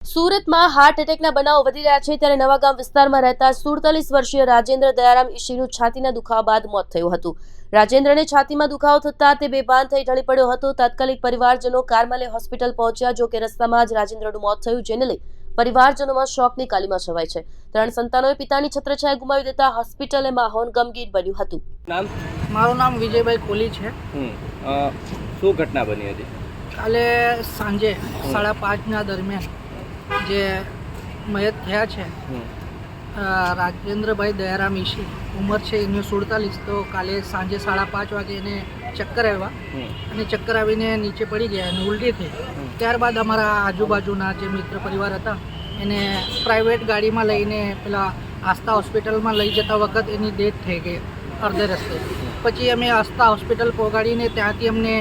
સુરતમાં હાર્ટ એટેકના બનાવો વધી રહ્યા છે ત્યારે નવાગામ વિસ્તારમાં રહેતા 47 વર્ષીય રાજેન્દ્ર દયારામ ઈશીનું છાતીના દુખાવા બાદ મોત થયું હતું। રાજેન્દ્રને છાતીમાં દુખાવો થતા તે બેભાન થઈ ઢળી પડ્યો હતો। તાત્કાલિક પરિવારજનો કારમાં લઈ હોસ્પિટલ પહોંચ્યા, જો કે રસ્તામાં જ રાજેન્દ્રનું મોત થયું, જેને લઈ પરિવારજનોમાં શોકની કાલીમાં છવાઈ છે। 3 સંતાનોએ પિતાની છત્રછાયા ગુમાવી દેતા હોસ્પિટલે માહોલ ગમગીન બન્યું હતું। મારું નામ વિજયભાઈ કોલી છે। શું ઘટના બની હતી? કાલે સાંજે 5:30 દરમિયાન જે મયત થયા છે રાજેન્દ્રભાઈ દયારામ ઈશી, ઉંમર છે એની 47। તો કાલે સાંજે 5:30 વાગે એને ચક્કર આવ્યા અને ચક્કર આવીને નીચે પડી ગયા અને ઉલટી થઈ। ત્યારબાદ અમારા આજુબાજુના જે મિત્ર પરિવાર હતા એને પ્રાઇવેટ ગાડીમાં લઈને પેલા આસ્થા હોસ્પિટલમાં લઈ જતા વખત એની ડેથ થઈ ગઈ અડધે રસ્તે। પછી અમે આસ્થા હોસ્પિટલ પહોંચાડીને ત્યાંથી અમને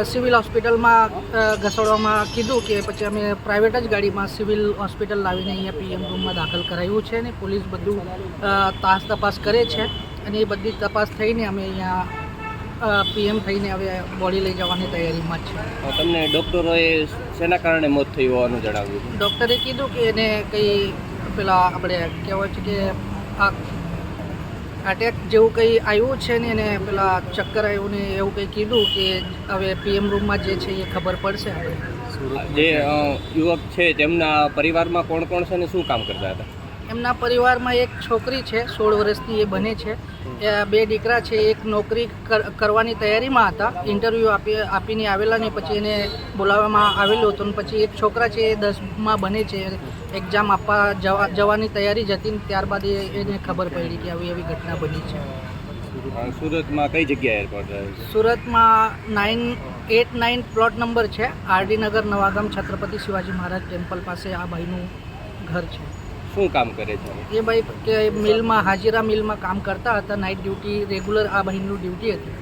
સિવિલ હોસ્પિટલમાં ઘસડવામાં કીધું કે પછી અમે પ્રાઇવેટ જ ગાડીમાં સિવિલ હોસ્પિટલ લાવીને અહીંયા પીએમ રૂમમાં દાખલ કરાવ્યું છે અને પોલીસ બધું તપાસ કરે છે અને એ બધી તપાસ થઈને અમે અહીંયા પીએમ થઈને હવે બોડી લઈ જવાની તૈયારીમાં જ છે। તમને ડૉક્ટરોએ શેના કારણે મોત થયું હોવાનું જણાવ્યું? ડૉક્ટરે કીધું કે એને કંઈ પેલા આપણે કહેવાય છે કે આ અટેક જેવું કંઈ આવ્યું છે ને એને પેલા ચક્કર આવ્યું ને એવું કંઈ કીધું કે હવે પીએમ રૂમમાં જે છે એ ખબર પડશે આપણે। જે યુવક છે તેમના પરિવારમાં કોણ કોણ છે અને શું કામ કરતા હતા? એમના પરિવારમાં એક છોકરી છે 16 વર્ષની, એ બને છે, 2 દીકરા છે। એક નોકરી કરવાની તૈયારીમાં હતા, ઇન્ટરવ્યૂ આપીને આવેલા ને પછી એને બોલાવવામાં આવેલું હતું। પછી એક છોકરા છે એ 10માં બને છે, એક્ઝામ આપવા જવાની તૈયારી જ હતી, ત્યારબાદ એને ખબર પડી કે આવી ઘટના બની છે। સુરતમાં કઈ જગ્યાએ એરપોર્ટ રહ્યું છે? સુરતમાં 989 પ્લોટ નંબર છે, આરડી નગર, નવાગામ, છત્રપતિ શિવાજી મહારાજ ટેમ્પલ પાસે આ ભાઈનું ઘર છે। શું કામ કરે છે એ ભાઈ કે મિલમાં, હાજીરા મિલમાં કામ કરતા હતા, નાઇટ ડ્યુટી રેગ્યુલર આ ભાઈનું ડ્યુટી હતી।